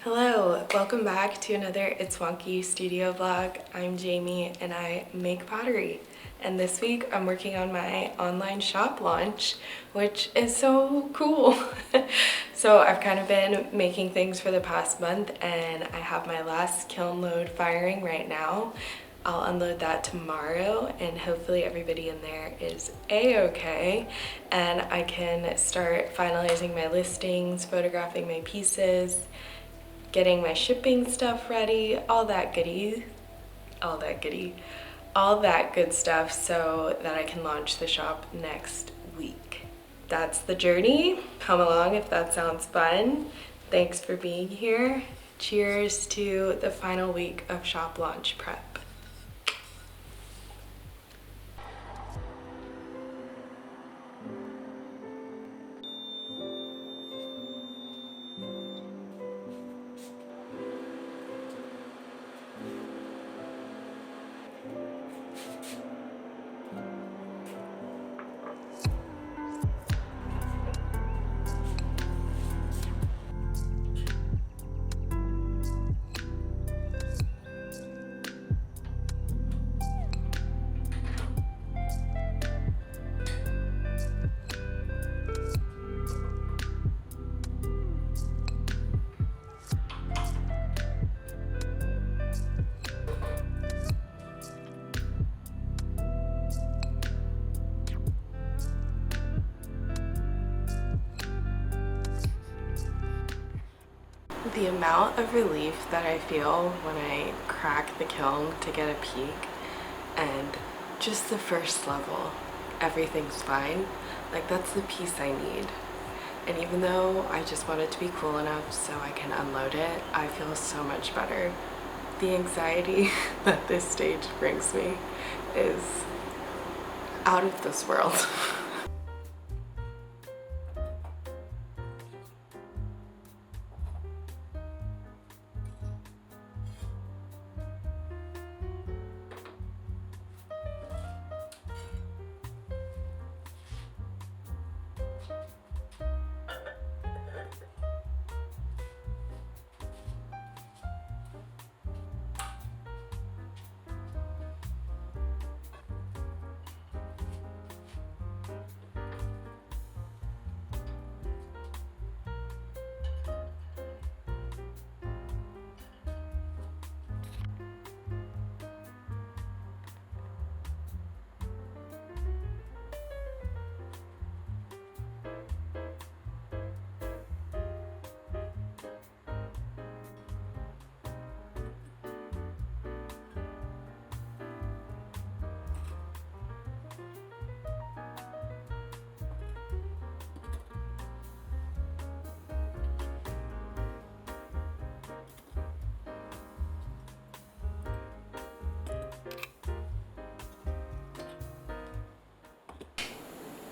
Hello, welcome back to another It's Wonky studio vlog. I'm Jamie and I make pottery. And this week I'm working on my online shop launch, which is so cool. So I've kind of been making things for the past month and I have my last kiln load firing right now. I'll unload that tomorrow and hopefully everybody in there is a-okay and I can start finalizing my listings, photographing my pieces, getting my shipping stuff ready, all that good stuff so that I can launch the shop next week. That's the journey. Come along if that sounds fun. Thanks for being here. Cheers to the final week of shop launch prep. The amount of relief that I feel when I crack the kiln to get a peek and just the first level, everything's fine, like that's the piece I need. And even though I just want it to be cool enough so I can unload it, I feel so much better. The anxiety that this stage brings me is out of this world.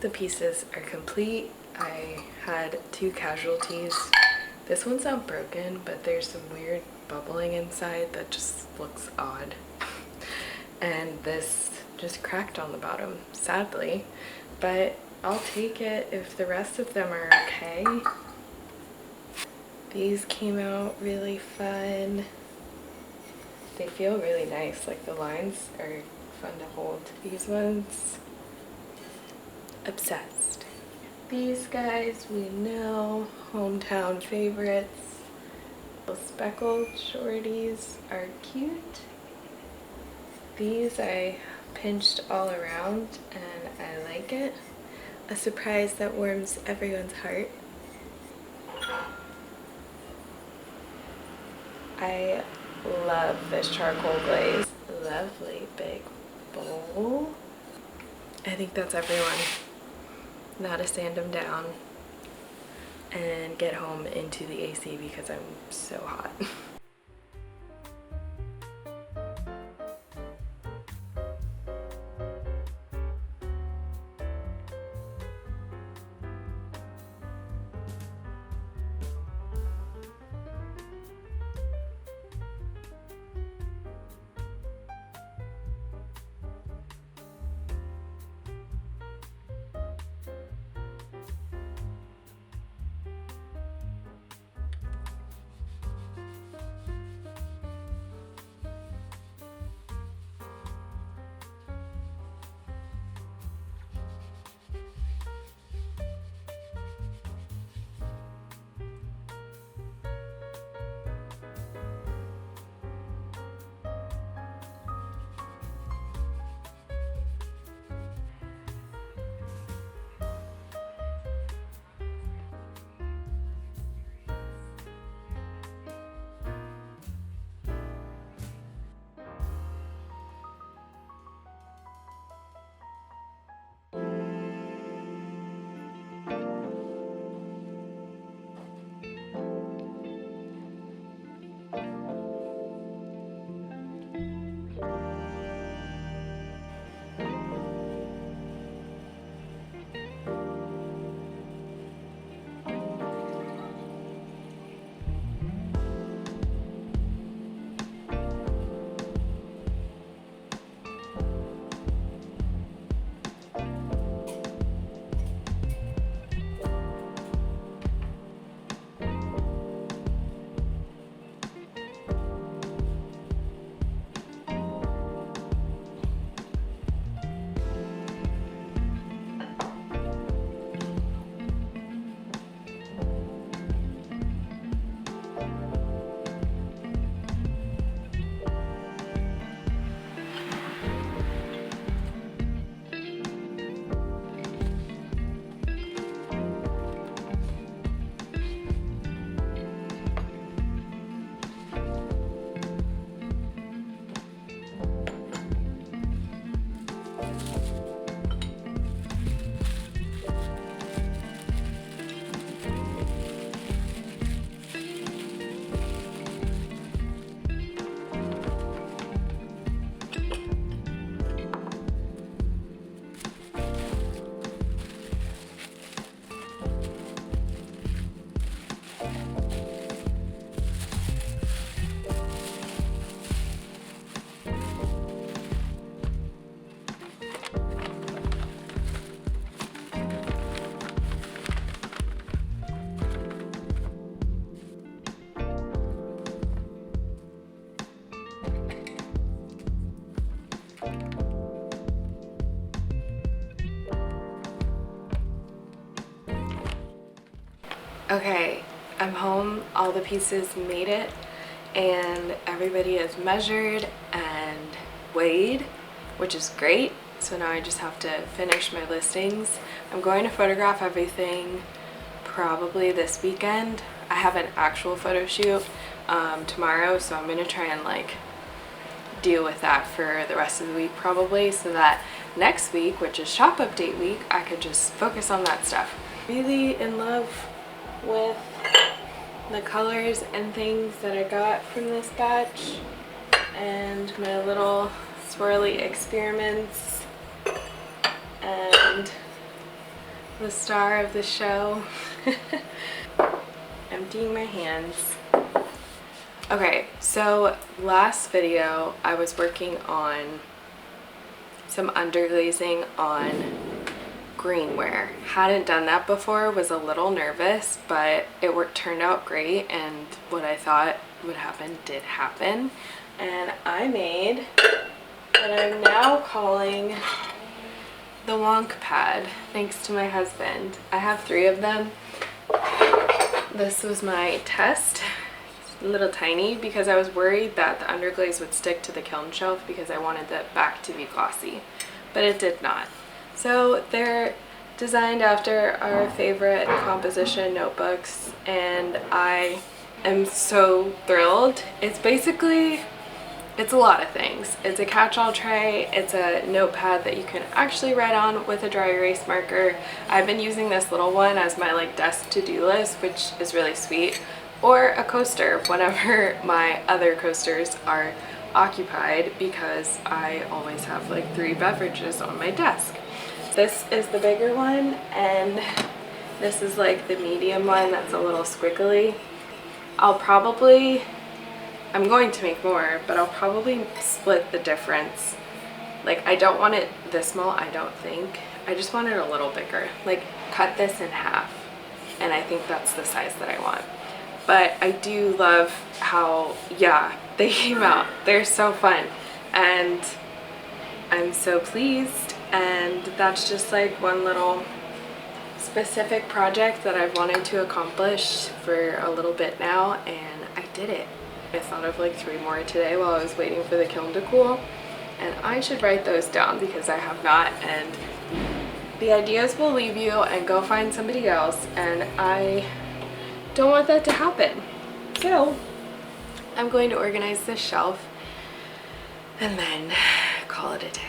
The pieces are complete. I had two casualties. This one's not broken, but there's some weird bubbling inside that just looks odd. And this just cracked on the bottom, sadly, but I'll take it if the rest of them are okay. These came out really fun. They feel really nice, like the lines are fun to hold. These ones, obsessed. These guys we know, hometown favorites. The speckled shorties are cute. These I pinched all around and I like it. A surprise that warms everyone's heart. I love this charcoal glaze. Lovely big bowl. I think that's everyone. Now to sand them down and get home into the AC because I'm so hot. Okay, I'm home, all the pieces made it, and everybody is measured and weighed, which is great. So now I just have to finish my listings. I'm going to photograph everything probably this weekend. I have an actual photo shoot tomorrow, so I'm gonna try and like deal with that for the rest of the week probably, so that next week, which is shop update week, I could just focus on that stuff. Really in love with the colors and things that I got from this batch and my little swirly experiments and the star of the show. Emptying my hands. Okay, so last video I was working on some underglazing on greenware. Hadn't done that before, was a little nervous, but it turned out great, and what I thought would happen did happen. And I made what I'm now calling the wonk pad, thanks to my husband. I have 3 of them. This was my test. A little tiny because I was worried that the underglaze would stick to the kiln shelf because I wanted the back to be glossy, but it did not. So they're designed after our favorite composition notebooks, and I am so thrilled. It's a lot of things. It's a catch-all tray, it's a notepad that you can actually write on with a dry erase marker. I've been using this little one as my like desk to-do list, which is really sweet, or a coaster whenever my other coasters are occupied, because I always have like 3 beverages on my desk. This is the bigger one, and this is like the medium one that's a little squiggly. I'm going to make more, but I'll probably split the difference. Like, I don't want it this small, I don't think. I just want it a little bigger. Like, cut this in half, and I think that's the size that I want. But I do love how, yeah, they came out. They're so fun, and I'm so pleased. And that's just like one little specific project that I've wanted to accomplish for a little bit now, and I did it. I thought of like 3 more today while I was waiting for the kiln to cool, and I should write those down because I have not, and the ideas will leave you and go find somebody else, and I don't want that to happen. So I'm going to organize this shelf and then call it a day.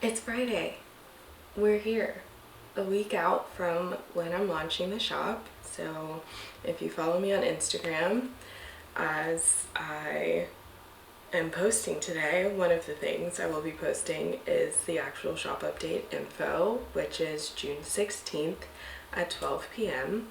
It's Friday. We're here. A week out from when I'm launching the shop. So if you follow me on Instagram, as I am posting today, one of the things I will be posting is the actual shop update info, which is June 16th at 12 p.m.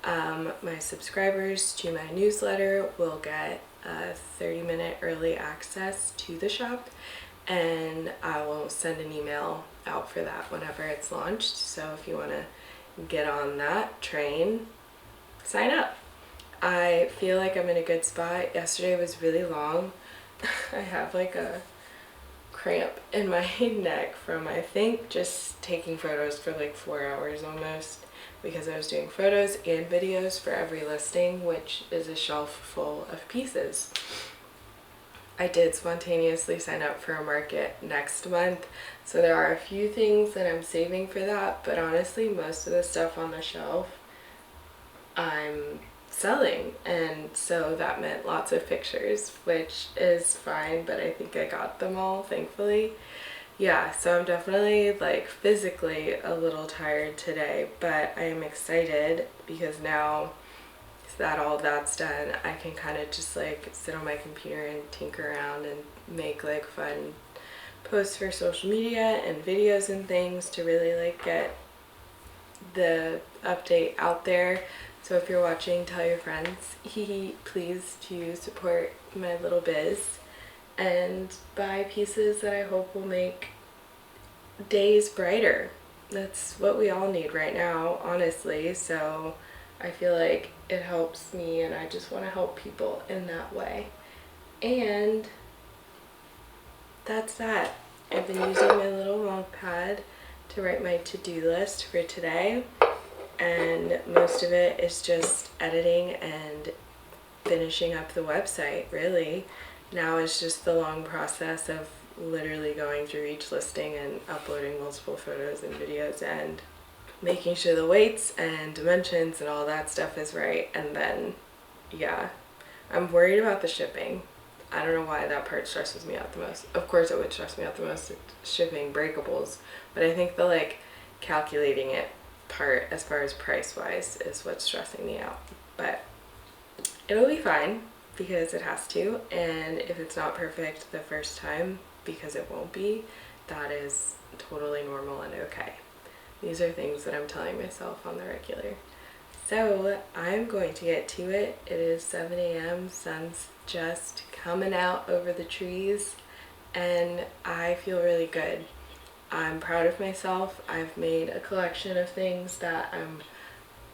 My subscribers to my newsletter will get a 30-minute early access to the shop, and I will send an email out for that whenever it's launched. So if you want to get on that train, sign up. I feel like I'm in a good spot. Yesterday was really long. I have like a cramp in my neck from, I think, just taking photos for like 4 hours almost, because I was doing photos and videos for every listing, which is a shelf full of pieces. I did spontaneously sign up for a market next month, so there are a few things that I'm saving for that, but honestly most of the stuff on the shelf I'm selling, and so that meant lots of pictures, which is fine, but I think I got them all, thankfully. Yeah, so I'm definitely like physically a little tired today, but I am excited because now that all that's done, I can kind of just like sit on my computer and tinker around and make like fun posts for social media and videos and things to really like get the update out there. So if you're watching, tell your friends, please, to support my little biz and buy pieces that I hope will make days brighter. That's what we all need right now, honestly. So I feel like it helps me, and I just want to help people in that way. And that's that. I've been using my little wonk pad to write my to-do list for today, and most of it is just editing and finishing up the website, really. Now it's just the long process of literally going through each listing and uploading multiple photos and videos and making sure the weights and dimensions and all that stuff is right. And then, yeah, I'm worried about the shipping. I don't know why that part stresses me out the most. Of course it would stress me out the most, shipping breakables, but I think the like calculating it part as far as price wise is what's stressing me out. But it'll be fine because it has to, and if it's not perfect the first time, because it won't be, that is totally normal and okay. These are things that I'm telling myself on the regular. So I'm going to get to it. It is 7 a.m. Sun's just coming out over the trees, and I feel really good. I'm proud of myself. I've made a collection of things that I'm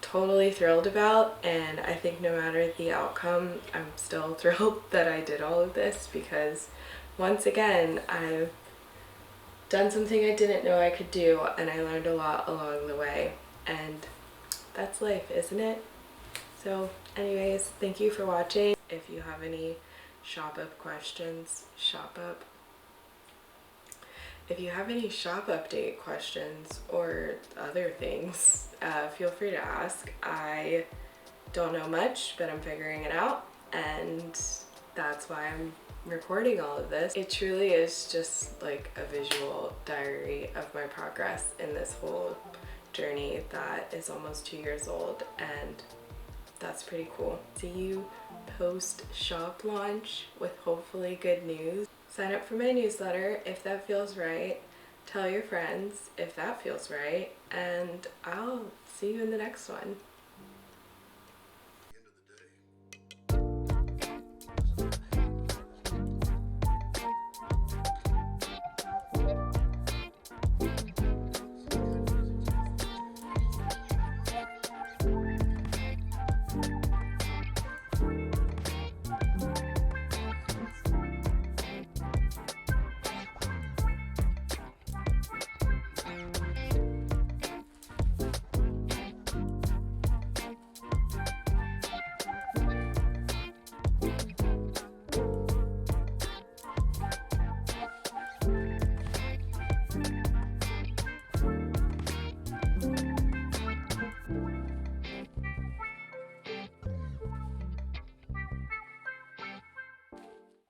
totally thrilled about, and I think no matter the outcome, I'm still thrilled that I did all of this, because once again, I've done something I didn't know I could do, and I learned a lot along the way, and that's life, isn't it? So anyways, thank you for watching. If you have any shop questions, if you have any shop update questions or other things, feel free to ask. I don't know much, but I'm figuring it out, and that's why I'm recording all of this. It truly is just like a visual diary of my progress in this whole journey that is almost 2 years old, and that's pretty cool. See you post shop launch with hopefully good news. Sign up for my newsletter if that feels right. Tell your friends if that feels right, and I'll see you in the next one.